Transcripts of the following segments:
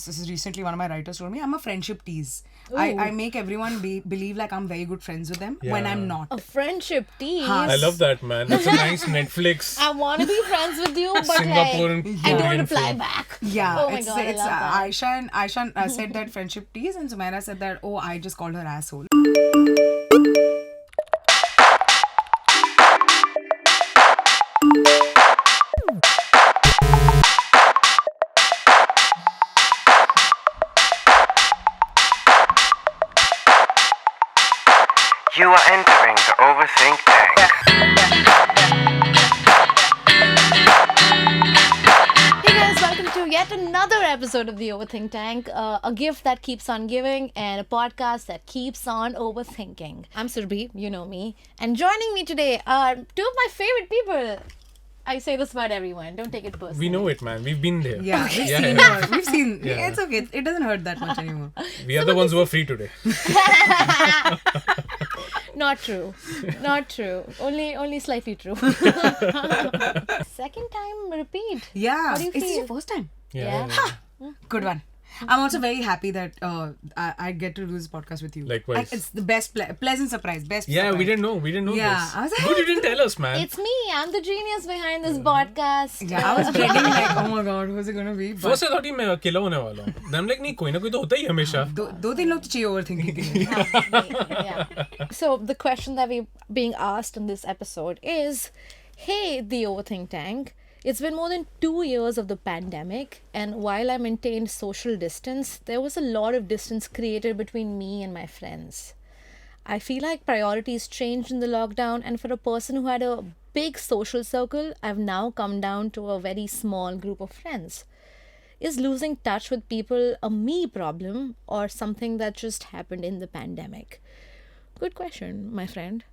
this is recently one of my writers told me, I'm a friendship-tease. I make everyone believe like I'm very good friends with them when I'm not. A friendship-tease? I love that, man. It's a nice Netflix. I want to be friends with you, but Singaporean I don't reply back. Yeah, oh my God, I love that. Aisha said that friendship-tease, and Sumaira said that, oh, I just called her asshole. You are entering the overthink tank. Hey guys, welcome to yet another episode of the Overthink Tank, a gift that keeps on giving and a podcast that keeps on overthinking. I'm Surbhi, you know me, and joining me today are two of my favorite people. I say this about everyone, don't take it personally. We know it, man. We've been there. Yeah, we've seen. Yeah. It's okay. It doesn't hurt that much anymore. We are the ones who are free today. Not true. Not true. Only slightly true. Second time repeat. Yeah. How do you Is this feel? your first time? Yeah. Good one. I'm also very happy that I get to do this podcast with you. Likewise. It's the best, pleasant surprise. Best Yeah, surprise. we didn't know Yeah, this. I was like, Good, you didn't tell us, man. It's me. I'm the genius behind this podcast. Yeah, I was dreading like, oh my god, who's it gonna be? But First I thought मैं अकेला होने वाला हूँ. Then I'm like, नहीं कोई ना कोई तो होता ही है हमेशा. दो तीन लोग तो चाहिए overthinking के लिए. Yeah. So the question that we're being asked in this episode is, hey, the Overthink Tank, it's been more than 2 years of the pandemic, and while I maintained social distance, there was a lot of distance created between me and my friends. I feel like priorities changed in the lockdown, and for a person who had a big social circle, I've now come down to a very small group of friends. Is losing touch with people a me problem or something that just happened in the pandemic? Good question, my friend.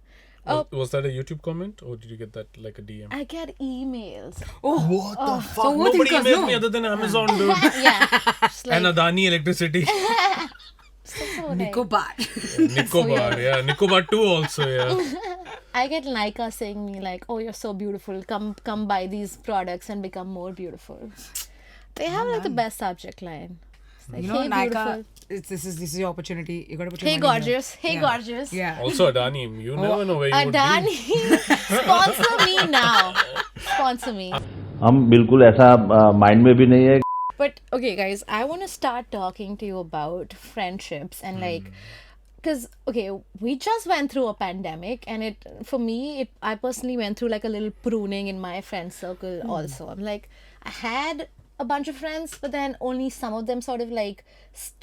Was that a YouTube comment or did you get that like a DM? I get emails. Oh, What the fuck? So Nobody overthinkers, emails no? me other than Amazon, dude. Yeah. Just like, And Adani Electricity. so like, Nicobar. Nicobar, yeah. Nicobar 2 also, yeah. I get Nika saying me like, oh, you're so beautiful. Come buy these products and become more beautiful. They have like the best subject line. It's like, You know, hey, Nika, beautiful. this is your opportunity. You gotta put your Hey, money here. gorgeous. Hey, Yeah. gorgeous. Yeah. Also Adani, you never know where you would be. Adani, sponsor me now. Sponsor me. हम बिल्कुल ऐसा mind में भी नहीं है. But okay, guys, I want to start talking to you about friendships and like, because okay, we just went through a pandemic, and I personally went through like a little pruning in my friend circle. Also, I'm like, I had a bunch of friends, but then only some of them sort of like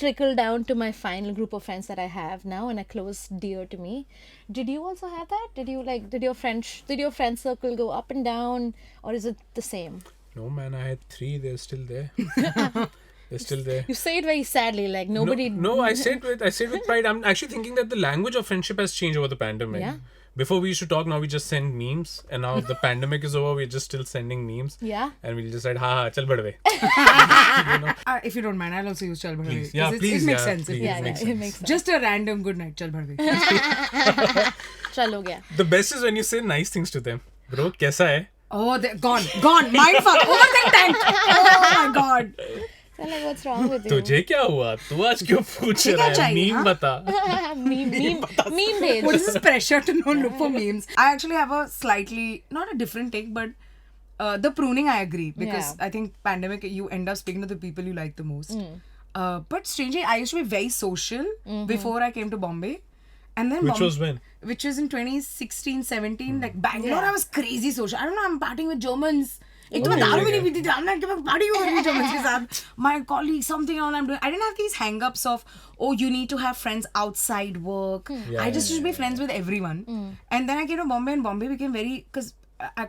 trickled down to my final group of friends that I have now and are close, dear to me. Did you also have that? Did your friend circle go up and down, or is it the same? No, man, I had 3. They're still there. They're still there. You say it very sadly, like nobody. No, I say it with pride. I'm actually thinking that the language of friendship has changed over the pandemic. Yeah. Before we used to talk, now we just send memes, and now the pandemic is over, we're just still sending memes. Yeah. And we'll decide, ha, chal badve. If you don't mind, I'll also use Chal Bhadve. Please. Yeah, 'Cause please. It makes yeah, sense. Please, Yeah, it makes it sense. makes sense. Just a random good night, Chal Bhadve. Chal ho gaya. The best is when you say nice things to them. Bro, kaisa hai? Oh, they're gone. Mindfuck. Overthink tank. Oh my god. So like, what's wrong with you? तुझे क्या हुआ? तू आज क्यों पूछ क्या रहा है? चाहिए, Meme हाँ? बता. meme page. What is this pressure to not look for memes? I actually have a slightly, not a different take, but the pruning I agree. Because Yeah. I think pandemic, you end up speaking to the people you like the most. But strangely, I used to be very social before I came to Bombay. And then Which was when? Which was in 2016, 17. Like Bangalore, I was crazy social. I don't know, I'm partying with Germans. एक तो मैं दारू भी नहीं पीती थी. I'm like, मैं party क्यों कर रही हूँ Germans के साथ? My colleagues, something all I'm doing. I didn't have these hang-ups of, oh, you need to have friends outside work. I just used to be friends with everyone. And then I came to Bombay, and Bombay became very, because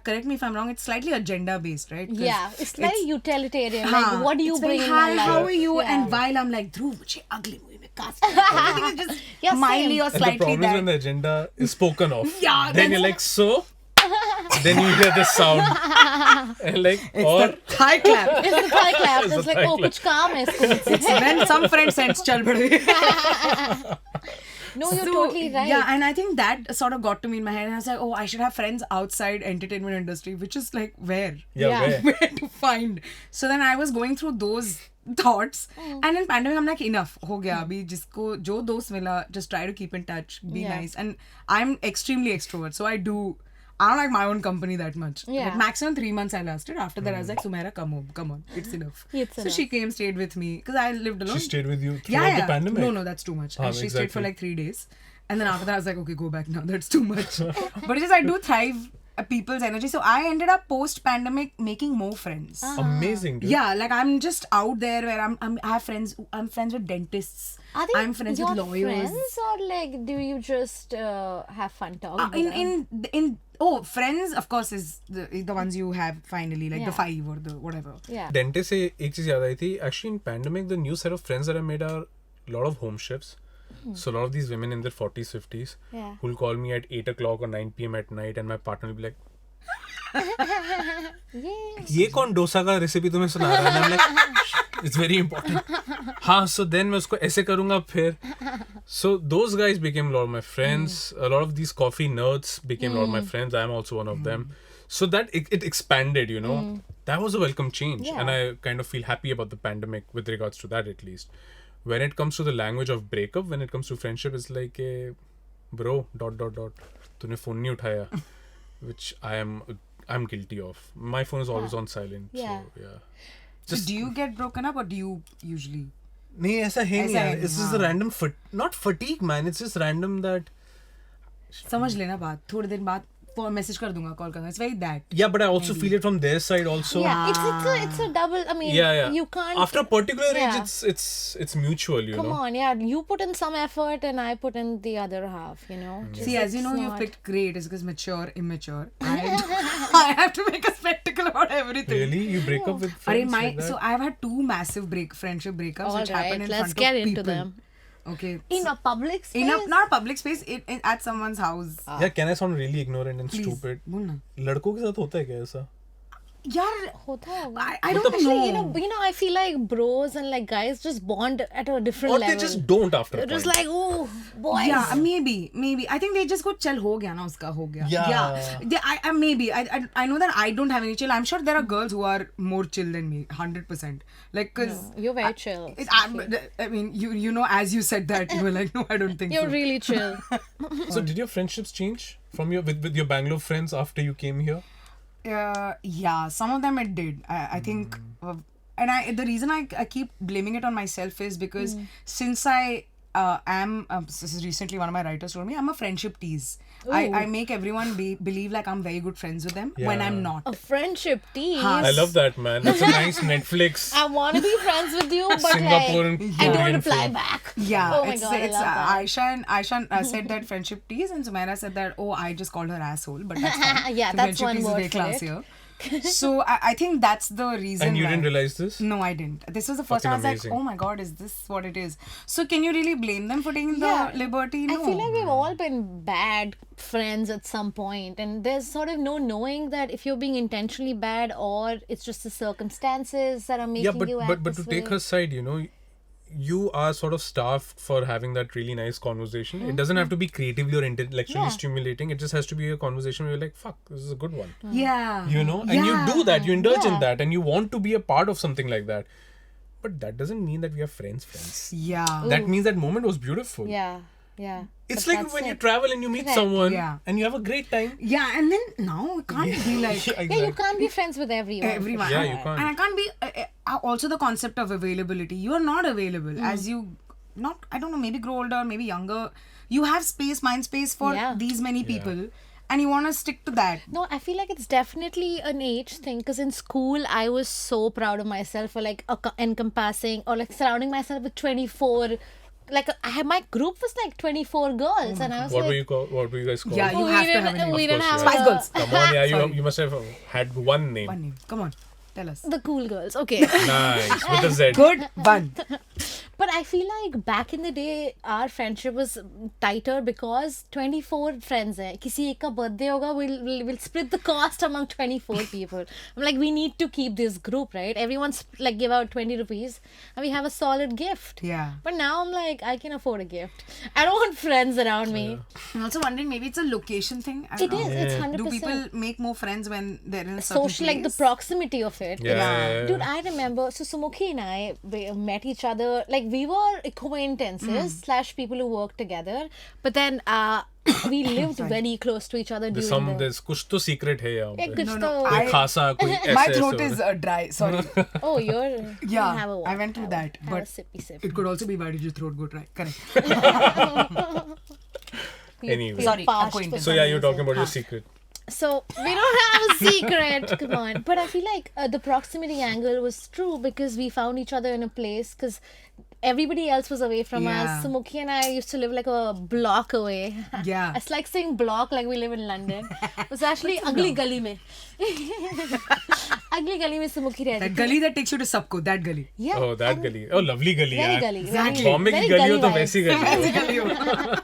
correct me if I'm wrong, it's slightly agenda based, right? Yeah, it's like utilitarian. Like, what do you it's bring very, in my hi, life? how are you? Yeah. And while I'm like, Dhruv, मुझे अगले movie में cast करो. Everything is just Yeah, mildly same. or And the slightly problem is that. when the agenda is spoken of. Yeah, Then you're like, so? Then you hear the sound. And like, or Thigh clap. It's the thigh clap. It's It's a like, thigh oh, clap. kuch kaam hai isko mujhse. When some friend sends chal badve. No, you're totally right. Yeah, and I think that sort of got to me in my head. And I was like, oh, I should have friends outside entertainment industry, which is like where? yeah, Yeah. where? Where to find? So then I was going through those thoughts. And in pandemic, I'm like, enough. Ho gaya. Abhi jisko jo dost mila, just try to keep in touch, be nice. And I'm extremely extrovert, so I don't like my own company that much. Yeah. Like maximum 3 months I lasted. After that, I was like, Sumaira, come on, it's enough. It's so enough. she came, stayed with me because I lived alone. She stayed with you throughout the pandemic? No, that's too much. And she stayed for exactly. like 3 days. And then after that, I was like, okay, go back now. That's too much. But it's just, I do thrive at people's energy. So I ended up post-pandemic making more friends. Amazing, dude. Yeah, like I'm just out there where I have friends. I'm friends with dentists. Are they I'm friends your with lawyers. friends, or like do you just have fun talking? to them? Friends of course is the ones you have finally, like the 5 or the whatever. Yeah. Dentist से एक चीज याद आई थी. Actually, in pandemic, the new set of friends that I made are a lot of home chefs. So a lot of these women in their 40s, 50s who'll call me at 8 o'clock or 9 p.m. at night, and my partner will be like, ये कौन डोसा का recipe तुम्हें सुना रहा है? And I'm like, it's very important. हाँ, so then मैं उसको ऐसे करूँगा फिर. So those guys became a lot of my friends. A lot of these coffee nerds became a lot of my friends. I'm also one of them. So that it expanded, you know. That was a welcome change. Yeah. And I kind of feel happy about the pandemic with regards to that, at least. When it comes to the language of breakup, when it comes to friendship, it's like a bro ... तूने phone नहीं उठाया, which I'm guilty of. My phone is always on silent. Yeah. So yeah. So do you get broken up or do you usually? नहीं ऐसा है नहीं ऐसा यार. है, It's just a random not fatigue, man. It's just random that. समझ लेना बात. थोड़े दिन बाद message कर दूंगा, call करूंगा. It's very that. Yeah, but I also feel it from their side also. Yeah, it's a double. I mean, Yeah. you can't. After a particular Yeah. age, it's mutual, you Come know. on, yeah. You put in some effort, and I put in the other half. You know. See, as you know, you picked great. It's because mature, immature. I have to make a spectacle about everything. Really? You break up with friends like that? So I've had 2 massive friendship breakups All which happened right, in let's front get of into people. them. Okay. In a public space. Not a public space, at someone's house. Yeah, can I sound really ignorant and Please, stupid? बोलना. लड़कों के साथ होता है क्या ऐसा? यार, होता होगा. I don't Actually, know. you know, I feel like bros and like guys just bond at a different Or level. they just don't after a They're just point. like, oh, boys. Yeah, maybe. I think they just go, chal ho gaya na, uska ho gaya. Yeah. Maybe. I know that I don't have any chill. I'm sure there are girls who are more chill than me, 100%. Like, cause You're very chill. I mean, you know, as you said that, you were like, no, I don't think You're so. really chill. So did your friendships change from with your Bangalore friends after you came here? Yeah, some of them it did. I think, and the reason I keep blaming it on myself is because since I am, this is recently one of my writers told me, I'm a friendship-tease. I make everyone believe like I'm very good friends with them when Yeah. I'm not. A friendship-tease. I love that, man. That's a nice Netflix. I want to be friends with you, but Singapore and like, I don't Korean reply film. back. Yeah, Oh my God, I love that. Aisha said that friendship tease, and Sumaira said that, oh, I just called her asshole, but that's fine. Yeah, So that's friendship one tease is word very for it. classier. So I think that's the reason. And you why. didn't realize this? No, I didn't. This was the first Fucking time I was amazing. like, oh my god, is this what it is? So can you really blame them for taking the liberty? No. I feel like we've all been bad friends at some point, and there's sort of no knowing that if you're being intentionally bad or it's just the circumstances that are making you act but this to take way. her side, you know, you are sort of staffed for having that really nice conversation. It doesn't have to be creatively or intellectually stimulating. It just has to be a conversation where you're like, fuck, this is a good one. Yeah. You know, and you do that, you indulge in that, and you want to be a part of something like that. But that doesn't mean that we are friends. Yeah. That means that moment was beautiful. Yeah. It's But like that's when you it. travel and you meet Correct. someone Yeah. and you have a great time. Yeah, and then now it can't be like Yeah, Yeah, you can't be friends with everyone. everyone. Yeah, you can't. And I can't be also the concept of availability. You are not available as you I don't know, maybe grow older, maybe younger. You have mind space for these many people, and you want to stick to that. No, I feel like it's definitely an age thing because in school I was so proud of myself for like encompassing or like surrounding myself with 24. Like my group was like 24 girls, and I was What like, were you guys called? Yeah, you have to have a name. we Of didn't course, have Spice Girls. Come on, yeah, Sorry. you must have had one name. One name. Come on, tell us. the cool girls. Okay. Nice, with a Z. Good one. But I feel like back in the day, our friendship was tighter because 24 friends hai. Kisi ek ka birthday hoga, we'll split the cost among 24 people. I'm like, we need to keep this group, right? Everyone's like give out 20 rupees and we have a solid gift. Yeah. But now I'm like, I can afford a gift. I don't want friends around me. I'm also wondering, maybe it's a location thing. I don't It is. know. It's 100%. Do people make more friends when they're in a certain Social, like the place? proximity of it. Yeah. Dude, I remember, so Sumukhi and I we met each other, like we were acquaintances / people who worked together, but then we lived very close to each other during There's कुछ तो secret है यहाँ पे. कुछ No, तो- कोई खासा कोई ऐसे My ऐसे throat हो is रहा है. dry. Sorry. Oh, you're... Yeah, have a I went through that, have but a sippy sip. It could also be, why did your throat go dry? Correct. Anyway. Feel Sorry, parched for acquaintance. So some yeah, you're reason. talking about your secret. So we don't have a secret. Come on. But I feel like the proximity angle was true because we found each other in a place because everybody else was away from Yeah. us. Sumukhi and I used to live like a block away. Yeah. It's like saying block like we live in London. It's actually Ugly Gully mein. Ugly Gully mein Sumukhi rehti That thi. gully that takes you to Subco, that gully. Yeah. Oh, that gully. Oh, lovely gully. Very यार. gully. Exactly. Bombay की very गली हो तो vibes. वैसी गली हो. That gully हो.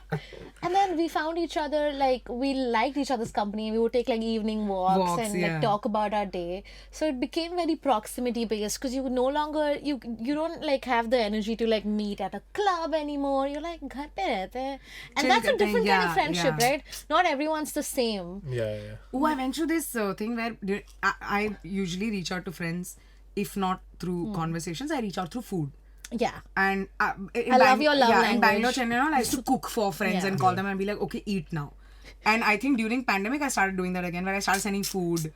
And then we found each other, like, we liked each other's company. We would take, like, evening walks and, yeah. like, talk about our day. So it became very proximity-based because you no longer, you don't, like, have the energy to, like, meet at a club anymore. You're like, ghar pe rehte hain. And Chill that's a karte hain, different kind of yeah, friendship, yeah. right? Not everyone's the same. Yeah. Oh, I went through this thing where I usually reach out to friends, if not through conversations, I reach out through food. Yeah. And I love your love in Bangalore, language. Chennai, I used to cook for friends Yeah. and call them and be like, okay, eat now. And I think during pandemic, I started doing that again, where I started sending food.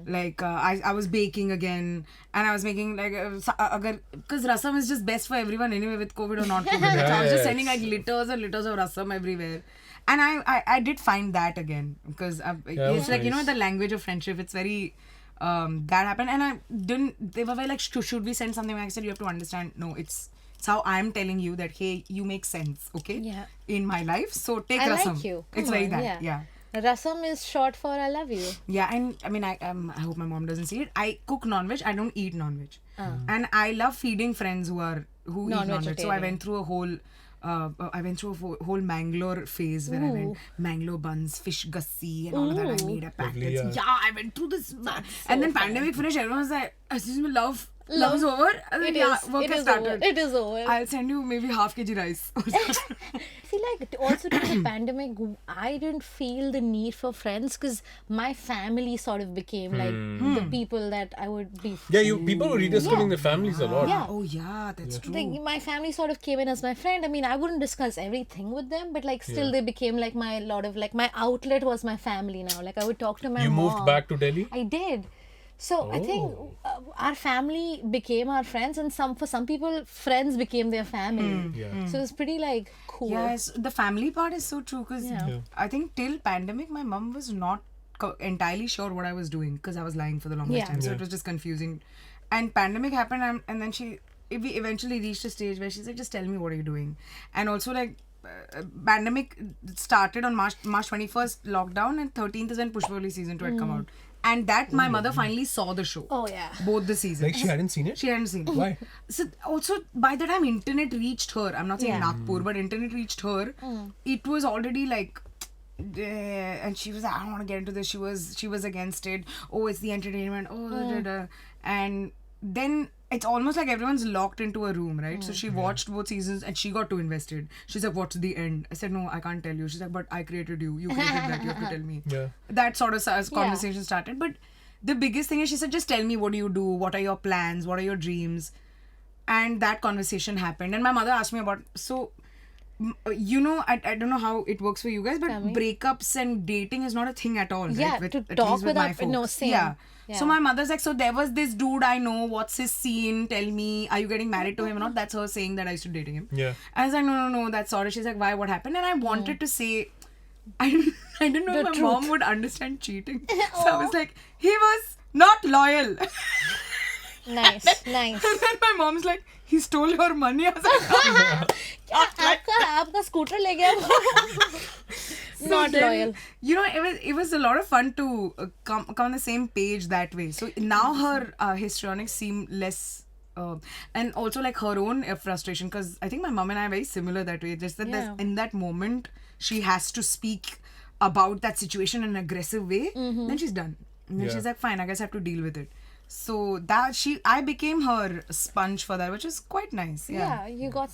Like, I was baking again. And I was making, like, because rasam is just best for everyone anyway, with COVID or not COVID. So I was just sending, like, liters and liters of rasam everywhere. And I did find that again. Because it's like, you know, nice. the language of friendship, it's very... that happened. And I didn't... They were very like, should we send something? I said, you have to understand, no, it's how I'm telling you that, hey, you make sense, okay? Yeah. In my life. So take I rasam. like you. It's Come very on, that. Yeah. Rasam is short for I love you. Yeah, and I mean, I hope my mom doesn't see it. I cook non-veg. I don't eat non-veg, and I love feeding friends who eat non-veg. So I went through a whole, whole Mangalore phase where I went Mangalore buns, fish gussi, and all of that. I made a packet. Lovely, yeah. Yeah, I went through this, and then pandemic finished. Everyone was like, "Excuse me, love is over." And then, work has started. It is over. I'll send you maybe half kg rice. See, like, also during the pandemic, I didn't feel the need for friends because my family sort of became like the people that I would be. Yeah, people were rediscovering their families a lot. Yeah. Oh yeah, that's true. Like, my family sort of came in as my friend. I mean, I wouldn't discuss everything with them, but like still they became like my outlet was my family now. Like I would talk to my You mom. moved back to Delhi? I did. So I think our family became our friends, and for some people, friends became their family. Yeah. So it's pretty like cool. Yes, the family part is so true because I think till pandemic, my mom was not entirely sure what I was doing because I was lying for the longest time. So it was just confusing. And pandemic happened, and then we eventually reached a stage where she's like, just tell me what are you doing. And also like, pandemic started on March 21st lockdown, and 13th is when Pushpali season 2 had come out. And that my mother finally saw the show. Oh yeah. Both the seasons. Like she hadn't seen it? She hadn't seen it. Why? So also by the time internet reached her, I'm not saying Yeah. Nagpur, but internet reached her, it was already like, and she was like, I don't want to get into this. She was against it. Oh, it's the entertainment. Oh, da, da, da. And then it's almost like everyone's locked into a room, right? So she watched both seasons and she got too invested. She's like, what's the end? I said, no, I can't tell you. She's like, but I created you. You created that. You have to tell me. Yeah. That sort of conversation started. But the biggest thing is she said, just tell me, what do you do? What are your plans? What are your dreams? And that conversation happened. And my mother asked me about, you know, I don't know how it works for you guys, but breakups and dating is not a thing at all, right? Yeah, With, to at talk least with my without- no, folks. same. Yeah. Yeah. So my mother's like, so there was this dude I know, what's his scene? Tell me, are you getting married to him or not? That's her saying that I used to dating him. Yeah. I was like, no, that's sorry. She's like, why? What happened? And I wanted to say, I didn't know The if my truth. mom would understand cheating. So I was like, he was not loyal. Nice. And then my mom's like, he stole your money. I was like, आपका scooter ले गया. Not then, loyal. You know, it was a lot of fun to come on the same page that way. So now her histrionics seem less And also like her own frustration, because I think my mom and I are very similar that way. Just that in that moment she has to speak about that situation in an aggressive way, then she's done. And then she's like, fine, I guess I have to deal with it. So that I became her sponge for that, which is quite nice. Yeah, you got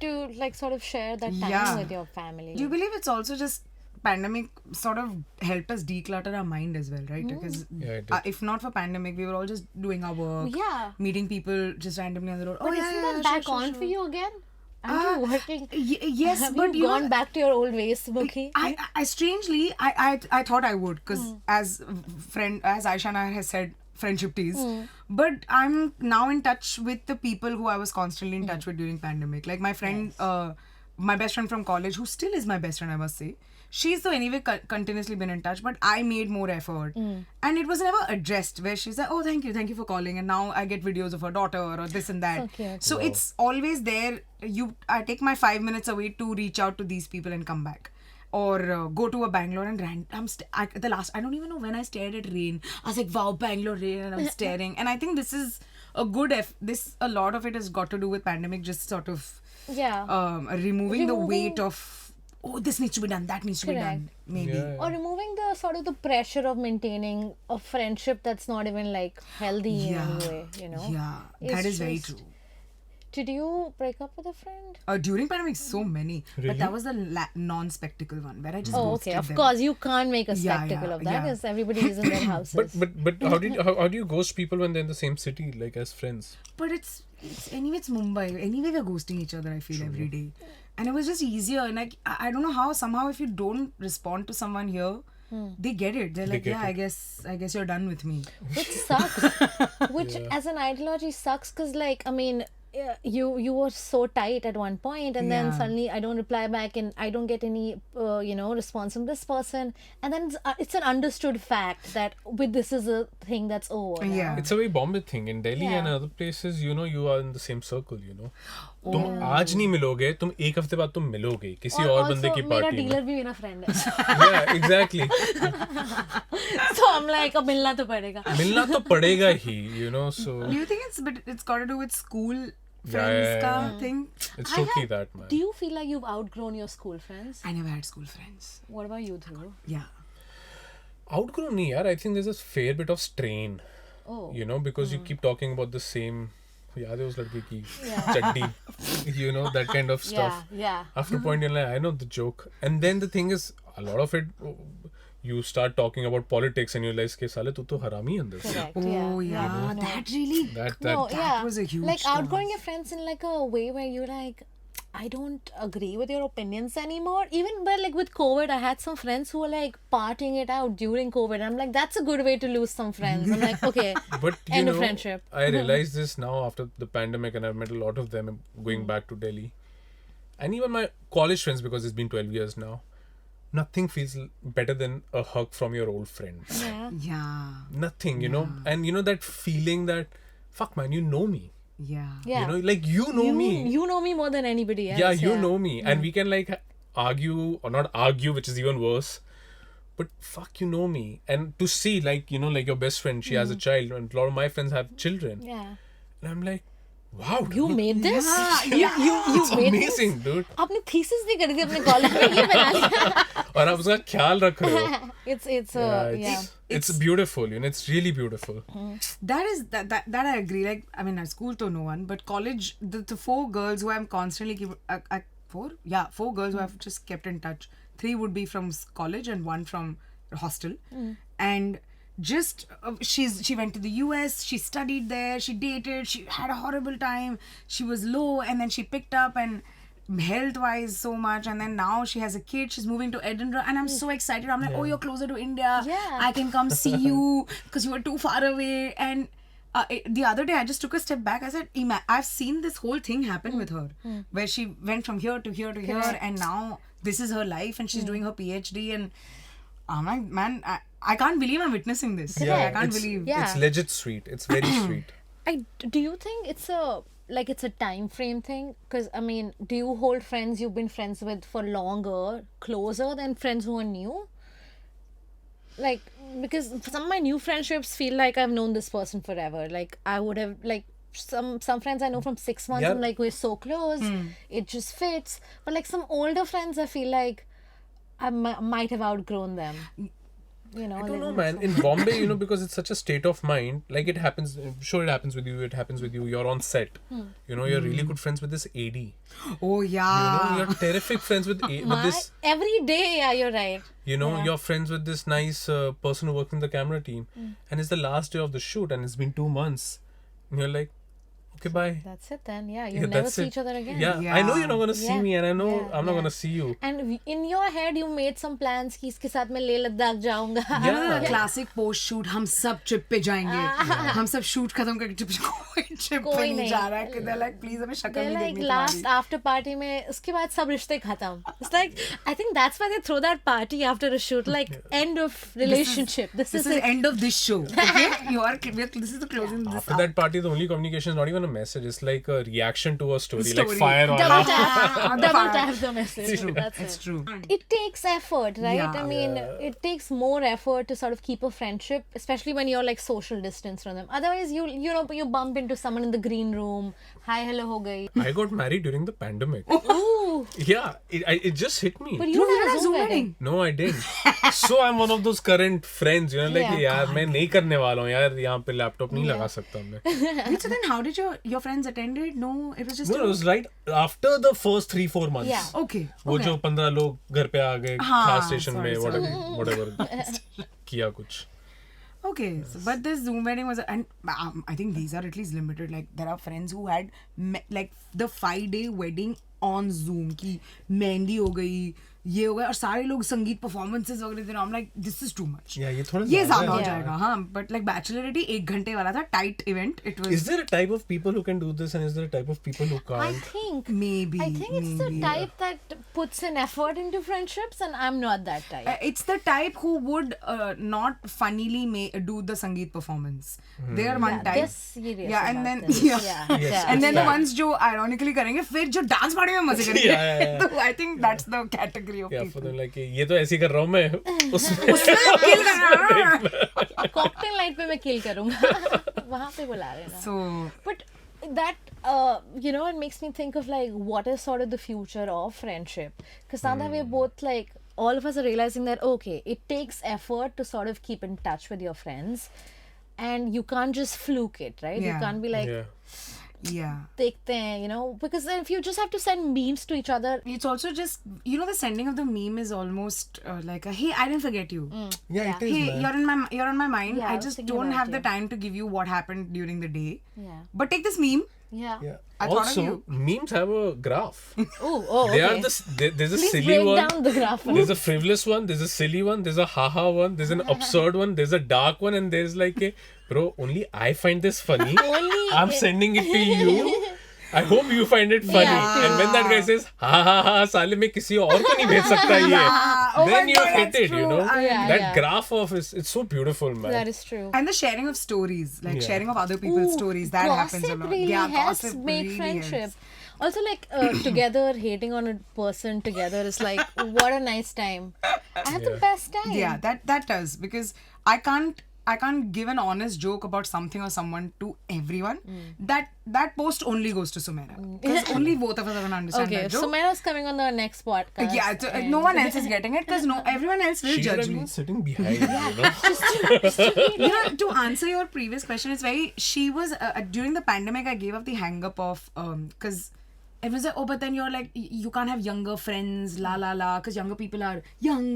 to like sort of share that time with your family. Do you believe it's also just pandemic sort of helped us declutter our mind as well, right? Because if not for pandemic, we were all just doing our work, meeting people just randomly on the road. But isn't that back on for you again? Aren't you working? Yes, Have but you gone back to your old ways, Sumukhi? I strangely, I thought I would, because as Aisha and I has said, friendship-tease. But I'm now in touch with the people who I was constantly in touch with during pandemic. Like my friend, my best friend from college, who still is my best friend, I must say. She's though anyway continuously been in touch, but I made more effort. And it was never addressed where she's like, oh, thank you for calling. And now I get videos of her daughter or this and that. So it's always there. I take my 5 minutes away to reach out to these people and come back. Or go to a Bangalore and I don't even know when I stared at rain. I was like, wow, Bangalore rain, and I'm staring. And I think this is a good a lot of it has got to do with pandemic, just sort of removing the weight of, oh, this needs to be done, that needs to be done, maybe. Or removing the sort of the pressure of maintaining a friendship that's not even like healthy in any way, you know? Yeah, that is very true. Did you break up with a friend? During pandemic, so many. Really? But that was the non-spectacle one where I just okay. Of course, you can't make a spectacle of that because everybody is in their houses. But how do you ghost people when they're in the same city, like as friends? But it's anyway, it's Mumbai. Anyway, we're ghosting each other, I feel, every day. And it was just easier. And like, I don't know how, somehow if you don't respond to someone here, they get it. They're like, I guess you're done with me. Which sucks. Which as an ideology sucks, because like, I mean, you were so tight at one point, and then suddenly I don't reply back and I don't get any response from this person, and then it's an understood fact that this is a thing that's over now. It's a very Bombay thing. In Delhi and other places, you are in the same circle, तुम आज नहीं मिलोगे, तुम एक हफ्ते बाद तुम मिलोगे किसी और बंदे की पार्टी में. मेरा डीलर भी मेरा फ्रेंड है. Yeah, exactly. So I'm like, अब मिलना तो पड़ेगा ही, so. Do you think it's got to do with school friends thing? It's totally that, man. Do you feel like you've outgrown your school friends? I never had school friends. What about you, Dhruv? Yeah. Outgrown nahi, yaar. I think there's a fair bit of strain. Oh. Because you keep talking about the same. याद है उस लड़के की चड्डी, that kind of stuff. Yeah. After a point you're like, I know the joke. And then the thing is, a lot of it, you start talking about politics and you realize कि साले तू तो हरामी अंदर से. Correct. Oh yeah. That really. That was a huge. Like outgrowing your friends in like a way where you're like, I don't agree with your opinions anymore. Even but like with COVID, I had some friends who were like partying it out during COVID. I'm like, that's a good way to lose some friends. I'm like, okay, but end of friendship. I realized this now after the pandemic, and I've met a lot of them going back to Delhi. And even my college friends, because it's been 12 years now, nothing feels better than a hug from your old friend. Yeah. Nothing, And that feeling that, fuck man, you know me. Yeah. Like you know me. You know me more than anybody else. Yeah, you know me. And we can like argue or not argue, which is even worse. But fuck, you know me. And to see like, like your best friend, she has a child, and a lot of my friends have children. Yeah. And I'm like, wow, dude. You made this? You It's made amazing, this? dude. आपने thesis नहीं करी थी अपने college में, ये बना लिया. और आप उसका ख्याल रख रहे हो. It's beautiful, it's really beautiful. That I agree. Like, I mean, at school to no one, but college, the 4 girls who I'm constantly four girls who I've just kept in touch. 3 would be from college and 1 from hostel, and just she went to the US, she studied there, she dated, she had a horrible time, she was low, and then she picked up, and health wise so much, and then now she has a kid, she's moving to Edinburgh, and I'm so excited. I'm like, oh, you're closer to India, I can come see you because you were too far away. And the other day I just took a step back. I said, I've seen this whole thing happen with her, where she went from here to here to here, and now this is her life, and she's doing her PhD, and I'm like, man, I can't believe I'm witnessing this. I can't believe. It's legit sweet. It's very sweet. Do you think it's a time frame thing? Because I mean, do you hold friends you've been friends with for longer closer than friends who are new? Like, because some of my new friendships feel like I've known this person forever. Like I would have, like, some friends I know from 6 months. Yeah. I'm like, we're so close. It just fits. But like some older friends, I feel like I might have outgrown them. You know, I don't like, know, man. In Bombay, you know, because it's such a state of mind, like it happens, sure it happens with you, you're on set. You know, you're really good friends with this AD. Oh yeah. You know, you're terrific friends with this, every day, yeah, you're right. you know, you're friends with this nice person who works in the camera team. And it's the last day of the shoot and it's been 2 months. And you're like, okay, bye. That's it then. Yeah, you'll Yeah, never that's see it. each other again. Yeah, I know you're not going to see Yeah. me and I know Yeah, I'm not yeah. going to see you. And in your head, you made some plans कि इसके साथ मैं लेह लद्दाख जाऊंगा. Yeah. Classic post shoot हम सब trip पे जाएंगे हम सब शूट खत्म करके ट्रिप पे कोई नहीं नहीं. जा रहा है कि लाइक प्लीज हमें शक्ल They're नहीं like देखनी last तुम्हारी after party में उसके बाद सब रिश्ते खत्म. It's like I think that's why they throw that party after a shoot, like end of relationship. This this is is it. end of this show okay this is the closing this After that party, the only communication is not even a message. It's like a reaction to a story. Like Story. fire on. Double tap the message. That's it's it. true It takes effort, right? Yeah. I mean, it takes more effort to sort of keep a friendship, especially when you're like social distance from them. Otherwise, you bump into someone in the green room. Hi, hello, ho gayi. I got married during the pandemic. Ooh, Yeah, it just hit me. but you did had a a Zoom Zoom wedding? wedding. No, I didn't. So I'm one of those current friends, you know, like Yeah. यार मैं नहीं करने वाला हूँ यार यहाँ पे laptop नहीं लगा सकता मैं. Wait, so then how did your friends attended no it was just No, it was right after the first 3-4 months. Yeah. okay वो जो 15 लोग घर पे आ गए हाँ, खास स्टेशन में sorry. whatever किया कुछ. Okay, so, but this Zoom wedding was, and I think these are at least limited. Like there are friends who had like the 5-day wedding on Zoom की मेहंदी हो गई ये हो गया और सारे लोग संगीत performances वगैरह थे. I'm like this is too much. Yeah, ये थोड़ा ये ज़्यादा ज़्यादा हो है. जाएगा हाँ. But like bachelorette 1 घंटे वाला था tight event. It was Is there a type of people who can do this and is there a type of people who I can't? think maybe it's the type that puts in effort into friendships, and I'm not that type. It's the type who would not funnily do the sangeet performance. They are one type. They're serious. Yeah, and about then this. yeah. Yeah. And then the that. ones जो ironically करेंगे फिर जो dance party में मजे करेंगे. Yeah. तो I think that's the category of Yeah, people. for them like ये तो ऐसे ही कर रहा हूँ मैं उसमें Kill करना. Cocktail night पे मैं kill करूँगा. वहाँ पे बुला रहे ना. So But that, it makes me think of like what is sort of the future of friendship. Because now that we're both like, all of us are realizing that, okay, it takes effort to sort of keep in touch with your friends. And you can't just fluke it, right? Yeah. You can't be like, yeah. देखते हैं, because then if you just have to send memes to each other. it's also just the sending of the meme is almost like a hey I didn't forget you. Yeah, it is, Hey, man. you're on my mind. Yeah, I I was just thinking don't about have the you. time to give you what happened during the day. Yeah. But take this meme. Yeah. Yeah. I thought of Also, you. memes have a graph. Oh, They okay. are there's a Please silly break one. down the graph. There's a frivolous one. There's a silly one. There's a haha one. There's an absurd one. There's a dark one, and there's like a bro. Only I find this funny. I'm sending it to you. I hope you find it funny. Yeah. And when that guy says ha ha ha साले मैं किसी और को नहीं भेज सकता ये. Oh Then my you God, hit that's it, you true. know. Yeah, That yeah. graph of it's so beautiful, man. That is true. And the sharing of stories, like Yeah. sharing of other people's stories, that happens a Gossip lot. really Yeah, helps gossip make really friendship. helps. Also, like together, hating on a person together is like what a nice time. I had the best time. Yeah, that does, because I can't give an honest joke about something or someone to everyone. That post only goes to Sumera, because only both of us are gonna understand Okay, that joke. Sumaira's coming on the next podcast. Yeah, so, no one else is getting it because everyone else will She should judge have me. been sitting behind, you know. To answer your previous question, it's she was during the pandemic I gave up the hang up of because it was like, oh, but then you're like you can't have younger friends la because younger people are young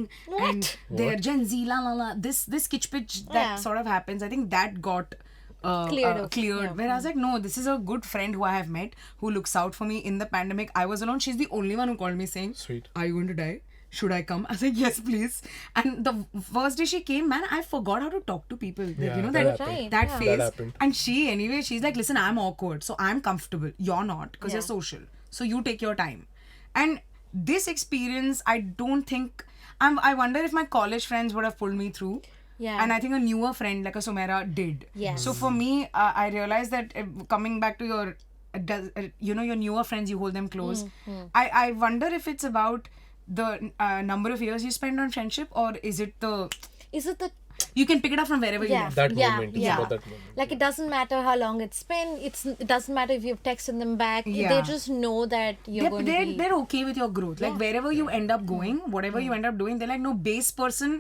and they're What? Gen Z la this kitsch pitch that Yeah. sort of happens. I think that got Cleared. where I was like, no, this is a good friend who I have met who looks out for me in the pandemic. I was alone. She's the only one who called me saying, Sweet. are you going to die? Should I come? I was like, yes, please. And the first day she came, man, I forgot how to talk to people. Like, Yeah, you know, that that happened. that Yeah. phase. That happened. And she's like, listen, I'm awkward. So I'm comfortable. You're not because you're social. So you take your time. And this experience, I don't think, I wonder if my college friends would have pulled me through. Yeah. And I think a newer friend like a Sumera did. Yes. So for me, I realized that coming back to your, your newer friends, you hold them close. I wonder if it's about the number of years you spend on friendship, or is it the You can pick it up from wherever you left. That moment. It's yeah. about that moment. Like it doesn't matter how long it's been. It doesn't matter if you've texted them back. Yeah. They just know that you're going to be. They're okay with your growth. Like wherever you end up going, whatever you end up doing, they're like, no, base person,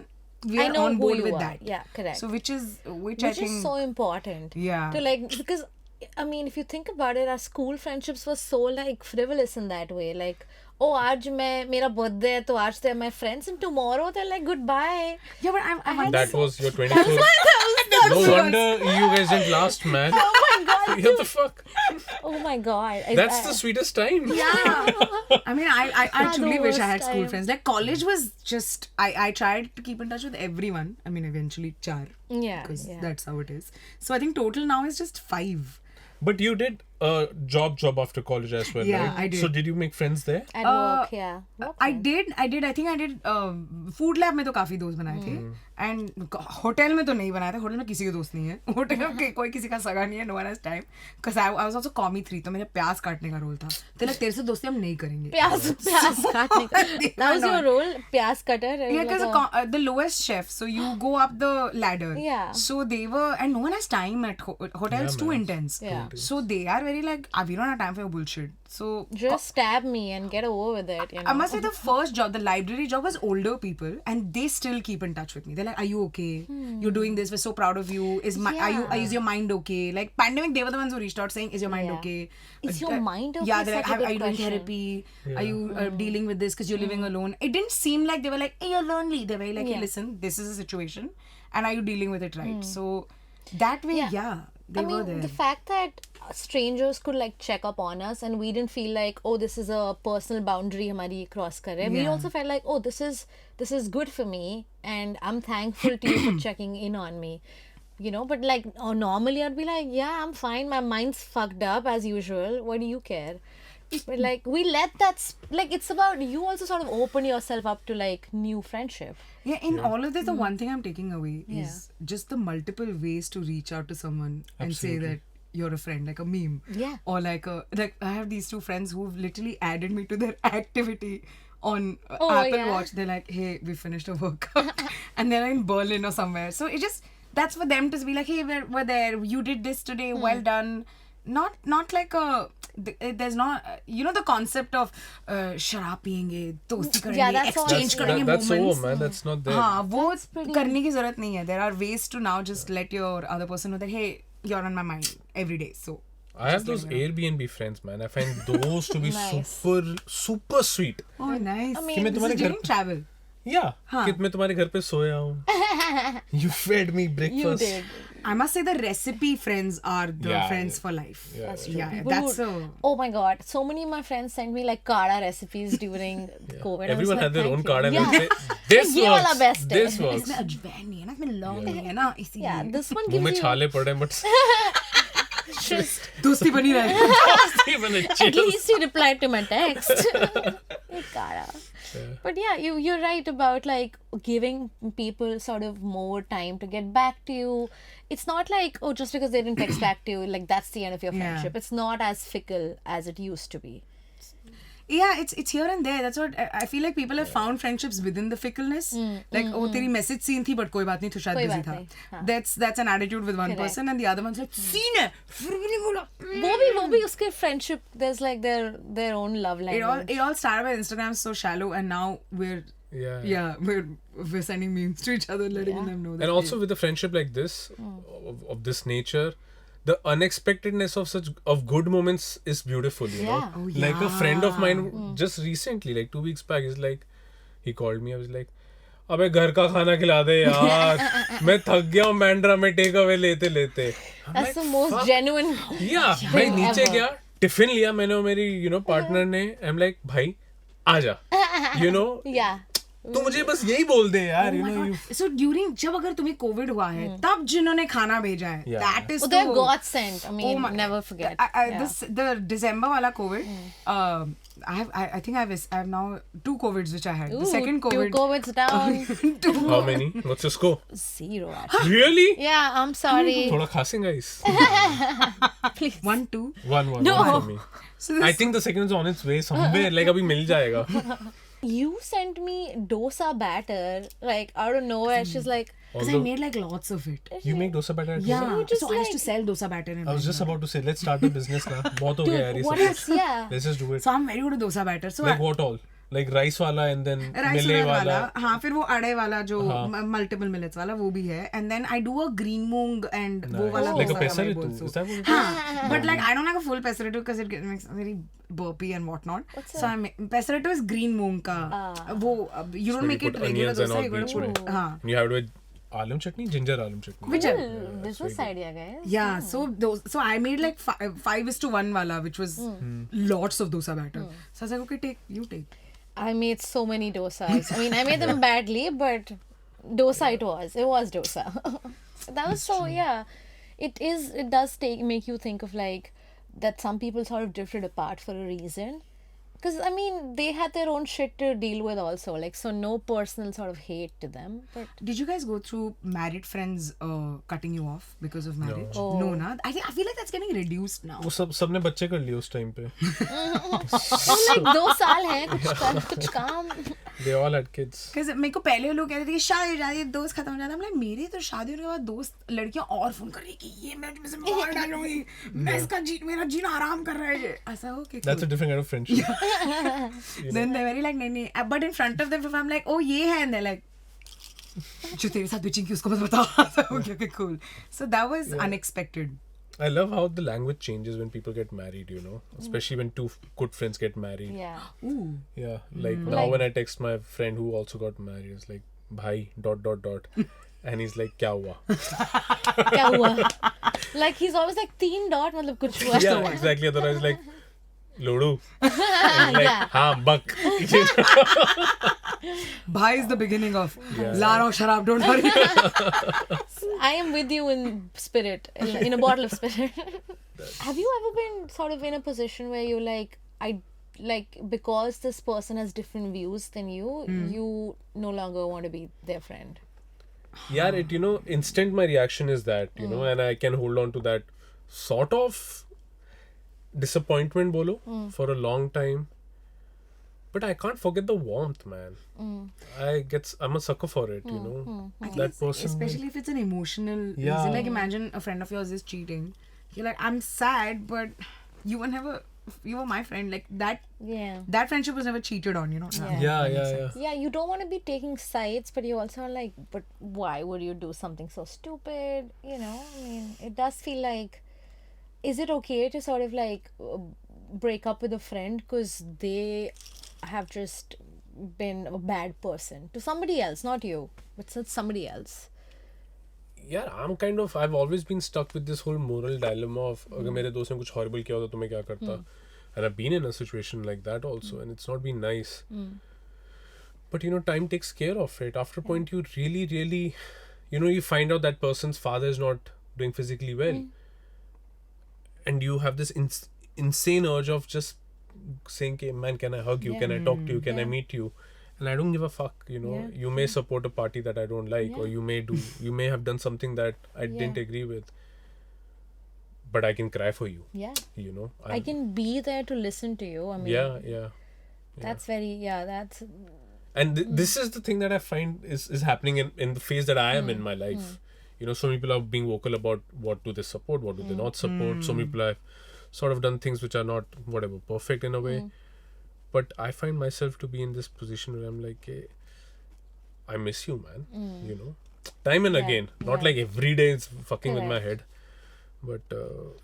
we I are know on who board you with are. that. Yeah, correct. So which Which I think is so important. Yeah. To like, because I mean, if you think about it, our school friendships were so like frivolous in that way. Like, oh, आज मेरा birthday है तो आज they are my friends, and tomorrow they're like goodbye. Yeah, but I'm That was your 24th. No wonder you guys didn't last, man. Oh my god. What the fuck? Oh my god. That's the sweetest time. Yeah. I mean, I truly wish I had worst school time. friends. Like college was just, I tried to keep in touch with everyone. I mean, eventually 4. Yeah, Because yeah. that's how it is. So I think total now is just 5. But you did a job after college as well, Yeah, right? I did. So did you make friends there? At work, yeah. Work I friends. did. I think I did. Food lab में तो काफी दोस्त बनाए थे. And hotel में तो नहीं बनाए थे. Hotel में किसी के दोस्त नहीं है. Hotel में कोई किसी का सगा नहीं है. No one has time. Because I was also commie 3, तो मेरा प्याज काटने का रोल था. तो like तेरे से दोस्ती हम नहीं करेंगे. प्याज काटने का. That was your role, प्याज cutter. Yeah, because the lowest chef, so you go up the ladder. Yeah. So they were, and no one has time at hotels. Yeah, Too man. intense. Yeah. So they are very like, we don't have time for your bullshit. So Just stab me and get over with it. You know? I must say the first job, the library job, was older people, and they still keep in touch with me. They're like, "Are you okay? You're doing this. We're so proud of you. Is your mind okay?" Like pandemic, they were the ones who reached out saying, "Is your mind Yeah. okay? Is your mind okay? Yeah, they're like, Such a good "Are you doing question. therapy? Are you dealing with this because you're living alone?" It didn't seem like they were like, "Hey, you're lonely." They were like, "Hey, Yeah. listen, this is a situation, and are you dealing with it right?" So that way, Yeah. they I were mean, there. the fact that strangers could like check up on us and we didn't feel like, oh, this is a personal boundary हमारी cross कर रहे हैं. We Yeah. also felt like, oh, this is good for me and I'm thankful to you for checking in on me. You know, but like normally I'd be like, yeah, I'm fine. My mind's fucked up as usual. What do you care? But like we let that like it's about you also sort of open yourself up to like new friendship. Yeah, in all of this, the one thing I'm taking away is just the multiple ways to reach out to someone and say that you're a friend, like a meme. Yeah. Or like I have these 2 friends who've literally added me to their activity on Apple yeah. Watch. They're like, hey, we finished a workout. And they're in Berlin or somewhere. So it just, that's for them to be like, hey, we're there. You did this today. Well done. Not like there's not, you know, the concept of शराब पियेंगे, दोस्ती करेंगे, that's all. exchange करेंगे That's moments. over, man. That's not there. हाँ, वो pretty- करने की जरूरत नहीं है. There are ways to now just let your other person know that, hey, you're on my mind every day. So I have those Airbnb friends, man. I find those to be Nice. super sweet. oh nice. I mean, कि मैं This तुम्हारे is घर during travel. Yeah, कि मैं तुम्हारे घर पे सोया हूँ. You fed me You breakfast. did. I must say the recipe friends are the Yeah, friends yeah. for life. Yeah, That's yeah. true. Yeah, People that's would- Oh my god, so many of my friends sent me like kada recipes during COVID. I was Everyone like, had their "Thank own you." card and Yeah. they'd say, this ये वाला works, best है. this works. इसमें अजवाइन नहीं है ना, इसमें लौंग नहीं है ना, इसीलिए. Yeah, this one मुंह में gives you छाले पड़े but just दोस्ती बनी रहे. even a at chill. least you replied to my text. Hey, kada. But yeah, you're right about like giving people sort of more time to get back to you. It's not like, oh, just because they didn't text back to you, like that's the end of your Yeah. friendship. It's not as fickle as it used to be. Yeah, it's here and there. That's what I feel like people have found friendships within the fickleness. Like, oh, तेरी message scene थी, but कोई बात नहीं, तू शायद कोई busy बात था. नहीं, हाँ. That's an attitude with one Correct. person, and the other one's like, scene है, फिर भी नहीं बोला. वो भी उसके friendship, there's like their own love language. It all started by Instagram so shallow, and now we're sending memes to each other, letting them know that. And also with a friendship like this, of this nature, the unexpectedness of good moments is beautiful, you know. Yeah. Oh, Like a friend of mine Mm. just recently, like 2 weeks back, he's like, he called me, I was like, अबे घर का खाना खिला दे यार, मैं थक गया हूँ बैंड्रा में टेक अवे लेते लेते. That's the most genuine. Yeah, मैं नीचे ever. गया, टिफिन लिया मैंने और मेरी पार्टनर ने, I'm like, भाई आजा, Yeah. तू मुझे बस यही बोल दे यार, you know. So during जब अगर तुम्हें कोविड हुआ है, तब जिन्होंने खाना भेजा है, Yeah. that is They're तो- God sent. I mean, Oh my- never forget. Yeah. The December wala COVID, I think I have now 2 COVIDs which I had. The Ooh, second COVID. 2 COVIDs down. How many? What's your score? 0 actually. Really? Yeah, I'm sorry. थोड़ा खासेंगा इस. Please. 1, 2. One No. for me. So I think the second is on its way somewhere. Like अभी मिल जाएगा. You sent me dosa batter, like out of nowhere. She's like, Because I Although made like lots of it. you make dosa batter at home? Yeah, just so I used like- to sell dosa batter in I was just about to say, let's start a business now. बहुत हो dude, गया यार ये what सब. else? Yeah. Let's just do it. So I'm very good at dosa batter. So Like what all? Like rice wala and then rice millet वाला wala. हाँ फिर वो अड़े वाला जो मल्टीपल मिलेट्स वाला वो भी है and then I do a green moong and वो वाला Like a dosa pesarittu. rama also. Is that what it is? हाँ but like I don't like a full pesarittu because it makes very burpy and whatnot. So I make pesarittu is green मूंग का वो you don't So make you it put regular onions and dosa all you gotta each put way. it हाँ You have to add alum chutney, ginger alum chutney. which Business idea, guys. yeah so I made like 5:1 wala which was lots of dosa batter. So I was like okay you take. I made so many dosas. I mean, I made them badly, but dosa it was. It was dosa. That was so, yeah. It does make you think of like that some people sort of drifted apart for a reason. Because, I mean, they had their own shit to deal with also. Like, so no personal sort of hate to them. But Did you guys go through married friends cutting you off because of marriage? No, na. I feel like that's getting reduced now. वो सबने बच्चे कर लिए उस time पे. I'm like, 2 साल हैं, कुछ काम. They all had kids. Because मेरे को पहले लोग कहते थे कि शादी हो जाती है दोस्त खत्म हो जाता है. I'm like मेरे तो शादी होने के बाद दोस्त लड़कियां और फोन कर रही कि ये मैं तुझे मार डालूंगी. मैं इसका मेरा जीना हराम कर रहा है ये. ऐसा हो कि That's a different kind of friendship. then they're very like नहीं. But in front of them if I'm like oh ये है and they're like जो तेरे साथ bitching की उसको मत बता. Okay cool. So that was unexpected. I love how the language changes when people get married, you know, especially when two good friends get married. Yeah. Ooh. Yeah, like now when I text my friend who also got married, it's like, bhai, ... And he's like, kya hua? क्या हुआ? Like he's always like 3 dot मतलब कुछ हुआ. Yeah, exactly. Otherwise, like, Lodu. And like, हाँ, buck. Bhai is the beginning of ला रहा हूँ शराब, don't worry. I am with you in spirit, in a bottle of spirit. Have you ever been sort of in a position where you're like, because this person has different views than you, you no longer want to be their friend? Yeah, you know, instant my reaction is that, you know, and I can hold on to that sort of disappointment, bolo, for a long time. But I can't forget the warmth, man. I'm a sucker for it, you know. That person. Especially if it's an emotional Yeah. reason. Like imagine a friend of yours is cheating. You're like, I'm sad, but you were my friend. Like that friendship was never cheated on, you know. Yeah. Yeah, you don't want to be taking sides, but you also are like, but why would you do something so stupid? You know, I mean, it does feel like, is it okay to sort of like break up with a friend because they have just been a bad person to somebody else, not you, but somebody else? Yeah, I've always been stuck with this whole moral dilemma of अगर मेरे दोस्त ने कुछ horrible किया होता तो मैं क्या करता? And I've been in a situation like that also, and it's not been nice. But you know, time takes care of it. After a point, you really, you know, you find out that person's father is not doing physically well. And you have this insane urge of just saying, man, can I hug you? Can I talk to you? Can I meet you? And I don't give a fuck, you know. You may support a party that I don't like, or you may have done something that I didn't agree with. But I can cry for you. Yeah. You know. I can be there to listen to you. I mean, Yeah. that's very, that's... And this is the thing that I find is happening in the phase that I am in my life. You know, some people are being vocal about what do they support, what do they not support. Some people have sort of done things which are not, whatever, perfect in a way. But I find myself to be in this position where I'm like, hey, I miss you, man. You know, time and again. Not like every day it's fucking with my head. But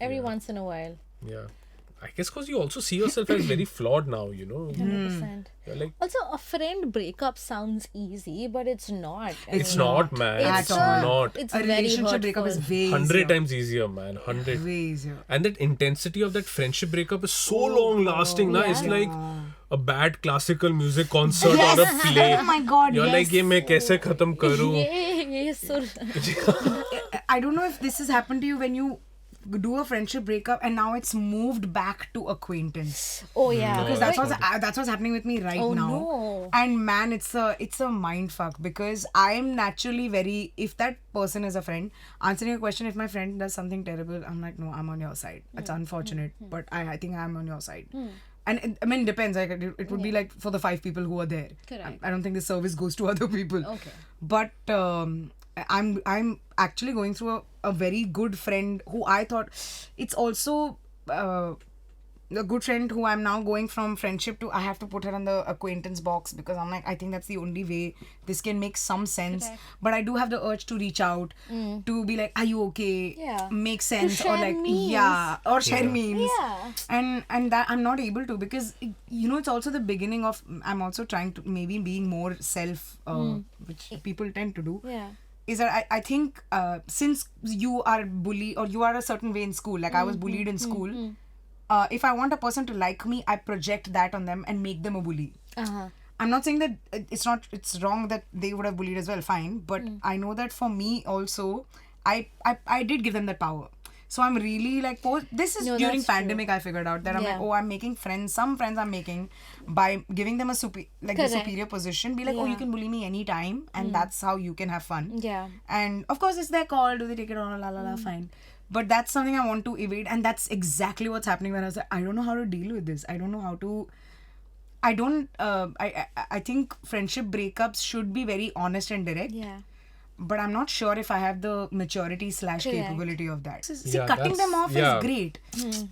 every once in a while. Yeah. I guess because you also see yourself as very flawed now, you know. 100%. You're like, Also, a friend breakup sounds easy, but it's not. it's not, man. It's It's not. It's A very relationship breakup is hurtful. way 100 easier. times easier, man. 100. Way easier. And that intensity of that friendship breakup is so long lasting now. It's like a bad classical music concert or a play. Oh my god, You're yes. like, ये मैं कैसे खत्म करूँ? ये सुर I don't know if this has happened to you when you do a friendship breakup and now it's moved back to acquaintance. Oh yeah. Because that's what's happening with me right now. No. And man, it's a mind fuck because I'm naturally very, if that person is a friend, answering your question, if my friend does something terrible, I'm like, no, I'm on your side. It's unfortunate, but I think I'm on your side. And I mean, it depends. Like it would be like for the 5 people who are there. Correct. I don't think the service goes to other people. Okay. But I'm actually going through a very good friend who I thought it's also a good friend who I'm now going from friendship to I have to put her in the acquaintance box because I'm like I think that's the only way this can make some sense. Correct. But I do have the urge to reach out to be like, are you okay? Yeah. Make sense or share like memes. or share memes. Yeah. And that I'm not able to because it's also the beginning of I'm also trying to maybe being more self which people tend to do. Yeah. Is that I think since you are bullied or you are a certain way in school, like I was bullied in school, if I want a person to like me, I project that on them and make them a bully. Uh-huh. I'm not saying that it's wrong that they would have bullied as well, fine, but I know that for me also, I did give them that power. So I'm really like, this is during that's pandemic I figured out that I'm like, I'm making friends. Some friends I'm making by giving them a the superior position. Be like, you can bully me anytime and that's how you can have fun. Yeah. And of course it's their call. Do they take it on? La la la, fine. But that's something I want to evade, and that's exactly what's happening when I was like, I don't know how to deal with this. I don't know how to. I think friendship breakups should be very honest and direct. Yeah. But I'm not sure if I have the maturity / Correct. capability of that. See, Yeah, cutting them off yeah. is great.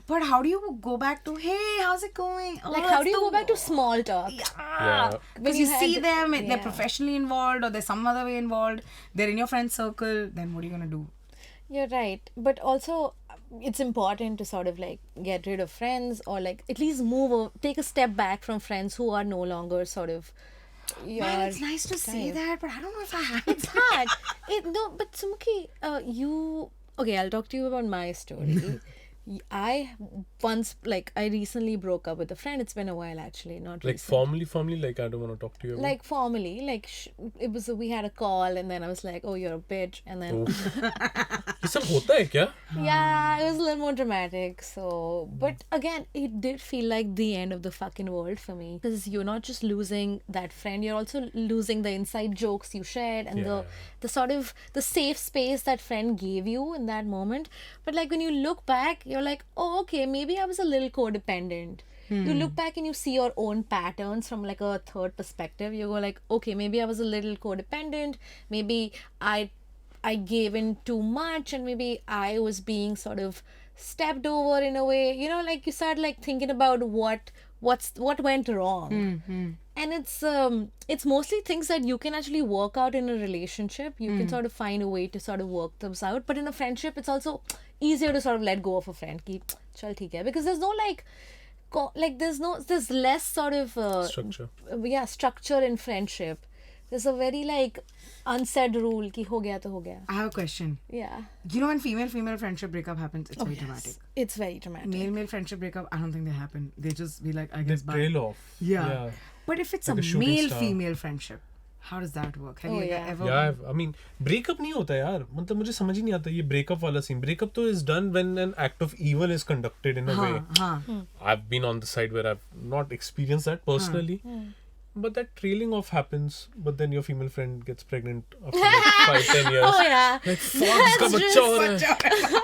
But how do you go back to, hey, how's it going? Oh, Like, how it's do you the- go back to small talk? Yeah. Because you see them, they're professionally involved or they're some other way involved. They're in your friend circle. Then what are you going to do? You're right. But also, it's important to sort of like get rid of friends or like at least take a step back from friends who are no longer sort of your Man, it's nice to say type. that, but I don't know if I have. It's hard. But Sumukhi, I'll talk to you about my story. I recently broke up with a friend. It's been a while actually, not Like recent. formally, like I don't want to talk to you about. Like formally, like we had a call and then I was like, oh, you're a bitch, and then ये सब होता है क्या? yeah, it was a little more dramatic. So, but again, it did feel like the end of the fucking world for me because you're not just losing that friend, you're also losing the inside jokes you shared and the sort of the safe space that friend gave you in that moment. But like when you look back, you're like, oh, okay, maybe I was a little codependent. You look back and you see your own patterns from like a third perspective. You go like, okay, maybe I was a little codependent. Maybe I gave in too much and maybe I was being sort of stepped over in a way. Like you start like thinking about what went wrong. And it's mostly things that you can actually work out in a relationship. You can sort of find a way to sort of work those out. But in a friendship, it's also easier to sort of let go of a friend. Ki, chal theek hai. Because there's no there's less sort of Structure. Structure in friendship. There's a very like unsaid rule ki ho gaya to ho gaya. I have a question. Yeah. When female friendship breakup happens, it's very dramatic. It's very dramatic. Male friendship breakup, I don't think they happen. They just be like, I They guess bye. trail off. Yeah. But if it's Like a a shooting male star. female friendship, how does that work? Have you ever Yeah, I mean, breakup नहीं होता यार. मतलब मुझे समझ ही नहीं आता ये breakup वाला scene. Breakup तो is done when an act of evil is conducted in a way. I've been on the side where I've not experienced that personally. But that trailing off happens, but then your female friend gets pregnant after like 5-10 years. Oh yeah. Like, fuck, इसका बच्चा हो रहा है.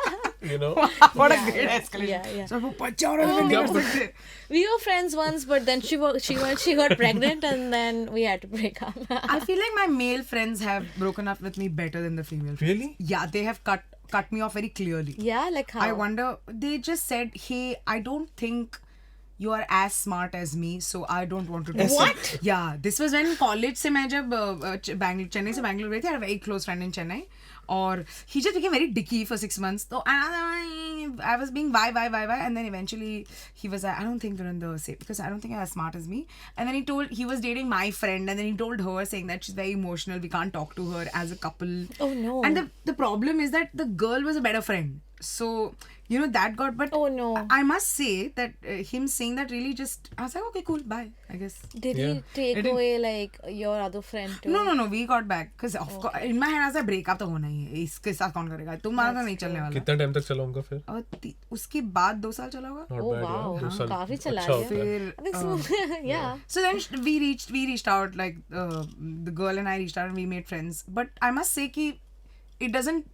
You know? What a great escalation. Yeah. So वो बच्चा हो रहा है, नहीं कर सकते. We were friends once, but then she got pregnant and then we had to break up. I feel like my male friends have broken up with me better than the female friends. Really? Yeah, they have cut me off very clearly. Yeah, like how? I wonder, they just said, hey, I don't think you are as smart as me, so I don't want to do What? Yeah, this was when college से मैं जब Chennai से Bangalore गई थी. I had a very close friend in Chennai. Or he just became very dicky for 6 months. So I was being why, and then eventually he was like, I don't think you're in the same, because I don't think you're as smart as me. And then he was dating my friend, and then he told her saying that she's very emotional, we can't talk to her as a couple. Oh no. And the problem is that the girl was a better friend. So, that got, but Oh, no. I must say that him saying that really just, I was like, okay, cool, bye, I guess. Did he Yeah. take away like your other friend too? No, we got back. Because of course, in my head, I was like, breakup तो होना ही है. इसके साथ कौन करेगा? तुम्हारा तो नहीं चलने वाला. कितना टाइम तक चला उनका फिर? और उसके बाद 2 साल चला होगा. Not Oh bad, wow. यार. 2 साल काफी चला अच्छा लिया. होता है. फिर I think so. Yeah. So then we reached out, like the girl and I reached out and we made friends. But I must say कि it doesn't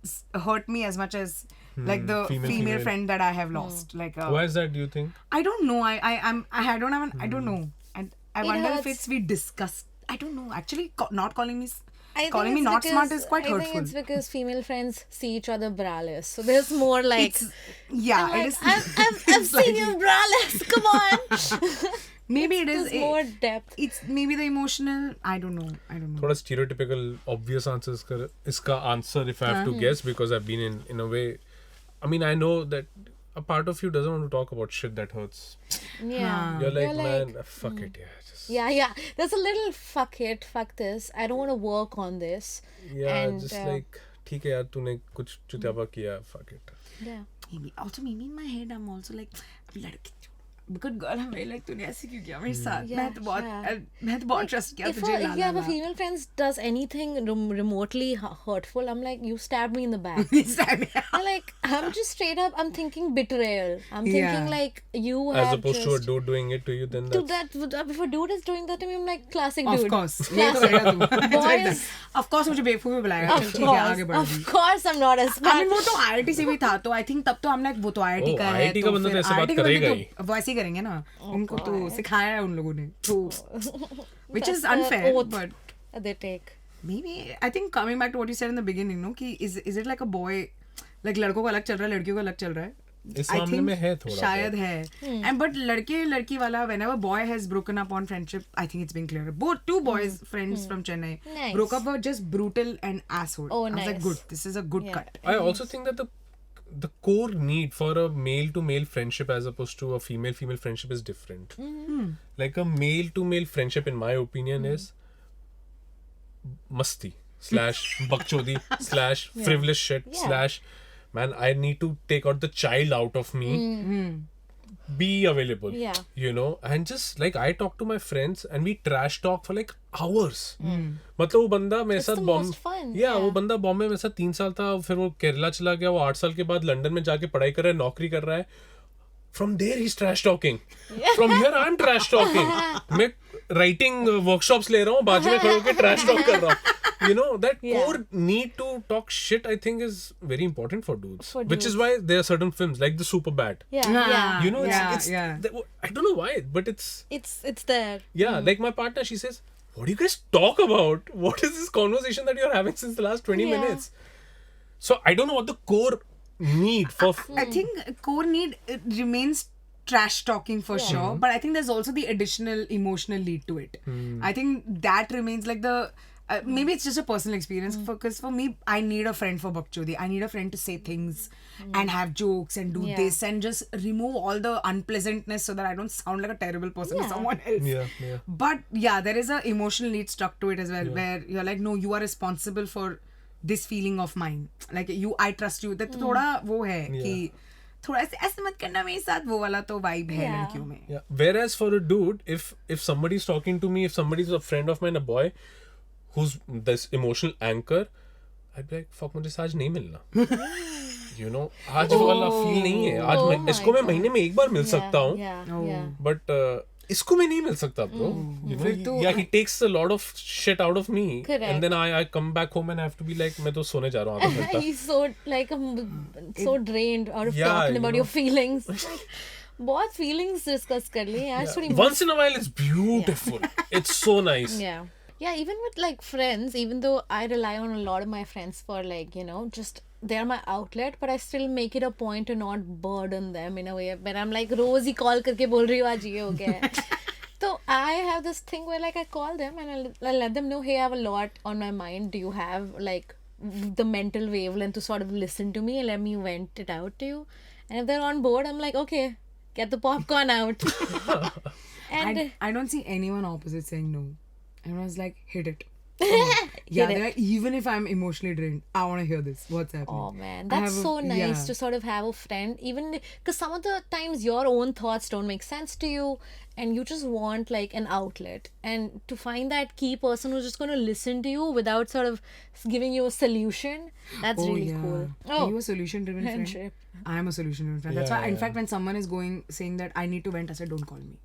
hurt me as much as Like the female friend that I have lost. Like Why is that, do you think? I don't know. I don't know. And I wonder if hurts. it's we discussed. I don't know. Actually, not calling me I calling think me it's not smart because- is quite I hurtful. think it's because female friends see each other braless. So there's more like, Yeah, I'm it like, is. I've seen you braless. Come on. Maybe it is. There's more depth. It's maybe the emotional. I don't know. थोड़ा stereotypical obvious answers कर इसका answer if I have to guess, because I've been in a way. I mean, I know that a part of you doesn't want to talk about shit that hurts. Yeah. You're like, man, fuck it, yeah. Just, Yeah. There's a little fuck it, fuck this. I don't want to work on this. yeah, And, just like, ठीक है यार, तूने कुछ चुतियापा किया, fuck it. Yeah. maybe in my head I'm also like लड़की because girl I'm very like तूने ऐसे क्यों किया मेरे साथ मैं तो बहुत trust किया If तुझे a, yeah, if a female friend does anything remotely hurtful, I'm like, you stabbed me in the back. I'm like, I'm just straight up, I'm thinking betrayal. I'm thinking like you As have opposed just... to a dude doing it to you, then to that's... that, if a dude is doing that to me, I'm like, classic dude. Of course Boys, of course मुझे बेवकूफ भी बुलाएगा ठीक है आगे बढ़ of course I'm not as I smart. mean वो तो IIT से भी था तो I think तब तो हम like वो तो IIT का है IIT का बंदा तो ऐसे बात करेगा ही। वो ऐसे ही करेंगे ना उनको तो सिखाया है उन लोगों ने तो which is unfair but They take. maybe I think coming back to what you said in the beginning no कि is it like a boy like लड़कों को अलग चल रहा है लड़कियों को अलग चल रहा है इस I मामले think में है थोड़ा शायद है and but लड़की वाला whenever boy has broken up on friendship I think it's been clear both two boys friends from Chennai Nice. broke up were just brutal and asshole Oh, I was like nice. good this is a good cut I also think that the core need for a male to male friendship as opposed to a female friendship is different. Like a male to male friendship in my opinion is masti / bakchodi / frivolous shit / man I need to take out the child out of me, be available, you know, and just like I talk to my friends and we trash talk for like hours. मतलब वो बंदा मेरे साथ वो बंदा बॉम्बे मेरे साथ 3 साल था, फिर वो केरला चला गया, वो 8 साल के बाद लंदन में जाके पढ़ाई कर रहा है, नौकरी कर रहा है. From there he's trash talking. From here I'm trash talking. मैं writing workshops ले रहा हूँ, बाजू में खड़े होके trash talk कर रहा हूँ. You know, that core need to talk shit I think is very important for dudes. Which is why there are certain films like The Superbad. Yeah. You know, it's I don't know why, but It's there. yeah, like my partner, she says, what do you guys talk about? What is this conversation that you're having since the last 20 minutes? So I don't know what the core need for... I think core need remains trash talking for sure but I think there's also the additional emotional lead to it. I think that remains like the maybe it's just a personal experience because for me I need a friend for bakchodi. I need a friend to say things and have jokes and do this and just remove all the unpleasantness so that I don't sound like a terrible person to someone else. Yeah. But yeah, there is a emotional need stuck to it as well where you're like no, you are responsible for this feeling of mine. Like I trust you. that थोड़ा वो है कि थोड़ा ऐसे मत करना मेरे साथ, वो वाला तो vibe है लड़कियों में. Yeah. Whereas for a dude, if somebody's talking to me, if somebody's a friend of mine, a boy who's this emotional anchor, I'd be like, fuck, मुझे आज नहीं मिलना. You know, आज वो वाला feel नहीं है. आज इसको मैं महीने में एक बार मिल सकता हूँ. But इसको मैं नहीं मिल सकता bro. You know, yeah, he takes a lot of shit out of me. Correct. And then I come back home and I have to be like, मैं तो सोने जा रहा हूँ आधा घंटा. He's so like so drained out of talking about your feelings. बहुत feelings discuss कर लिए यार. थोड़ी Once in a while it's beautiful. It's so nice. Yeah, even with like friends, even though I rely on a lot of my friends for like, you know, just they're my outlet, but I still make it a point to not burden them in a way where I'm like rose he call करके बोल रही हूँ आज ये हो गया है. So I have this thing where like I call them and I'll let them know, hey, I have a lot on my mind. Do you have like the mental wavelength to sort of listen to me and let me vent it out to you? And if they're on board, I'm like, okay, get the popcorn out. And I don't see anyone opposite saying no. Everyone's like, hit it. Hit it. Like, even if I'm emotionally drained, I want to hear this. What's happening? Oh man, that's so nice to sort of have a friend, even because some of the times your own thoughts don't make sense to you and you just want like an outlet, and to find that key person who's just going to listen to you without sort of giving you a solution, that's really cool. Are you a solution driven friend? Friendship. I am a solution driven friend. That's why in fact when someone is saying that I need to vent, I said don't call me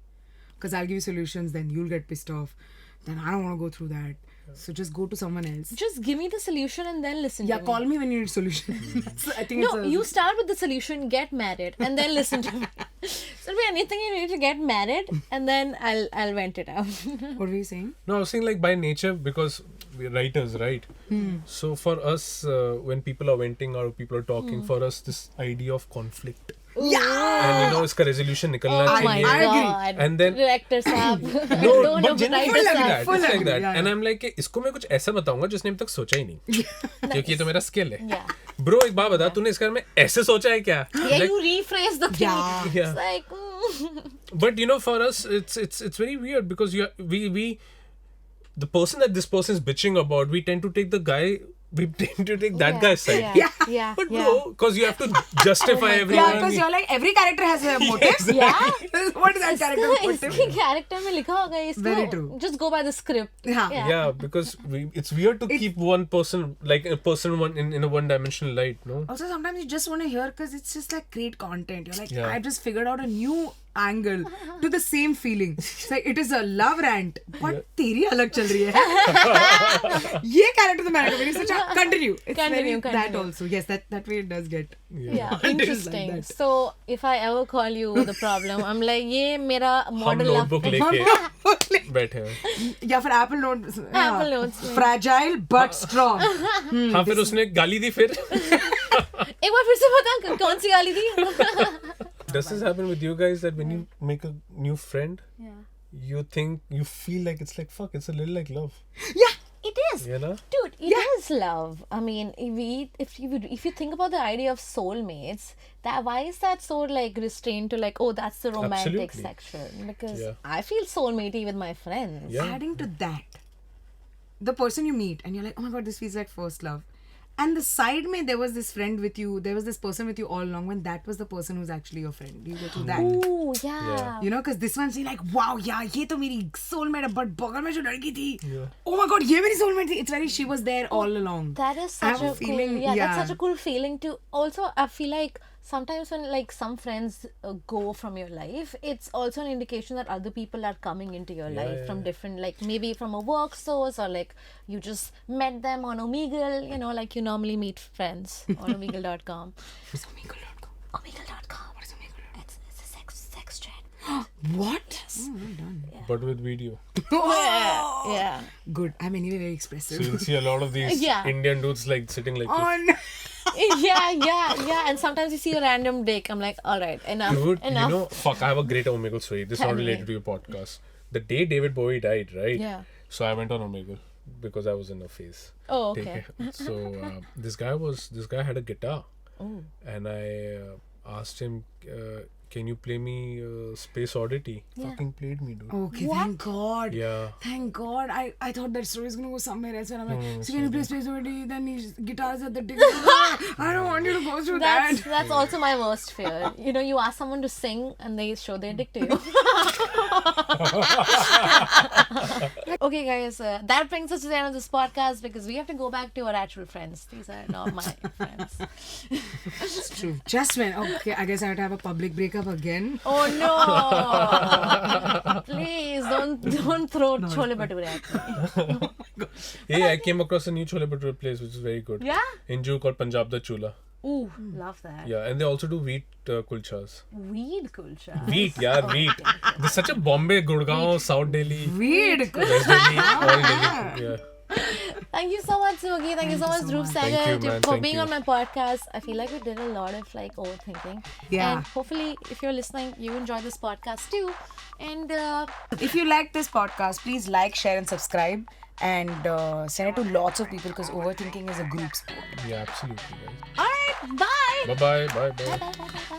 because I'll give you solutions, then you'll get pissed off, then I don't want to go through that. So just go to someone else. Just give me the solution and then listen to me. Call me when you need a solution. I think No, you start with the solution, get married, and then listen to me. So it'll be anything you need to get married, and then I'll vent it out. What were you saying? No, I was saying like by nature, because we're writers, right? So for us, when people are venting or people are talking, for us this idea of conflict. And iska resolution nikalna Oh my chahiye. god. And then Director साहब. no, Don't but know, genuinely writer it's like साहब. that. It's like that. Yeah, And I'm like, इसको मैं कुछ ऐसा बताऊंगा जिसने अभी तक सोचा ही नहीं, क्योंकि ये तो मेरा स्किल है. Yeah. Bro, एक बात बता, तूने इसके बारे में ऐसे सोचा है क्या? Yeah, you rephrase the thing. Yeah. It's like, But for us, it's very weird because we the person that this person is bitching about, we tend to take that guy's side. Yeah. But bro, because you have to justify everyone. Yeah, because you're like, every character has a motive. Yeah. What is that character motive? इसके character में लिखा होगा इसको. Very true. Just go by the script. Yeah, because it's weird to keep one person like a person in a one-dimensional light, no? Also, sometimes you just want to hear because it's just like great content. You're like, Yeah. I just figured out a new angle to the same feeling. It's like, it is a love rant, but तेरी अलग चल रही है. ये character तो मैंने कभी नहीं सोचा. Continue. It's Continue. that also. Yes, that way it does get. Yeah, It is like interesting. that. So if I ever call you with a problem, I'm like, ये मेरा हम model of notebook लेके बैठे हैं. या फिर Apple Notes. Apple Notes में. Fragile but strong. हाँ, फिर उसने गाली दी फिर. एक बार फिर से बता कौन सी गाली थी? Does this happen with you guys that when you make a new friend, you feel like it's like fuck, it's a little like love. Yeah. It is. You know? Dude, it is love. I mean, if you think about the idea of soulmates, why is that so like restrained to like, oh, that's the romantic Absolutely. section? Because Yeah. I feel soulmatey with my friends. Yeah. Adding to that, the person you meet and you're like, oh my god, this feels like first love. And the side mein, there was this friend with you, there was this person with you all along when that was the person who's actually your friend. You go through that. Ooh, yeah. You know, because this one's like, wow, yeah, ये तो मेरी soulmate है, but बगल में जो लड़की थी, oh my god, ये मेरी soulmate थी. It's very, she was there all along. That is I such have a feeling, cool, that's such a cool feeling to. Also, I feel like sometimes when like some friends go from your life, it's also an indication that other people are coming into your life from different, like maybe from a work source, or like you just met them on Omegle, like you normally meet friends on Omegle.com. What's Omegle.com? Omegle.com. What is Omegle.com? It's a sex chat. What? Oh, well done. But with video. Yeah. Good. I'm anyway very expressive. So you'll see a lot of these Yeah. Indian dudes like sitting like this. On. Yeah. And sometimes you see a random dick. I'm like, all right, enough. Dude, enough. fuck, I have a great Omegle story. This is Tell not me. related to your podcast. The day David Bowie died, right? Yeah. So I went on Omegle because I was in a phase. Oh, Take okay. it. So this guy had a guitar, and I asked him, "Can you play me Space Oddity?" Fucking played me, dude. Okay, thank God. Yeah. Thank God. I thought that story was going to go somewhere else. And I'm like, so can you play Space Oddity? Then his guitars at the dick. I don't want you to go through that. That's also my worst fear. You ask someone to sing and they show their dick to you. Okay, guys, that brings us to the end of this podcast because we have to go back to our actual friends. These are not my friends. It's true. Just when, okay, I guess I have to have a public breakup again. Oh no! Please don't throw chole bhature at me. Hey, I came across a new Chole Bhature place which is very good. Yeah? In Juhu called Punjab Da Chula. Ooh, love that. Yeah, and they also do wheat kulchas. Weed culture. Wheat, yeah, wheat. There's such a Bombay, Gurgaon, South Delhi, Weird. West Delhi, all Delhi. Yeah. Thank you so much, Sumukhi. Thank you so much, Dhruv Thank you, Sehgal, man. for Thank being you. on my podcast. I feel like we did a lot of like overthinking. Yeah. And hopefully, if you're listening, you enjoy this podcast too. And If you like this podcast, please like, share, and subscribe. And send it to lots of people because overthinking is a group sport. Yeah, absolutely, guys. all right, bye. Bye-bye. Bye-bye. Bye.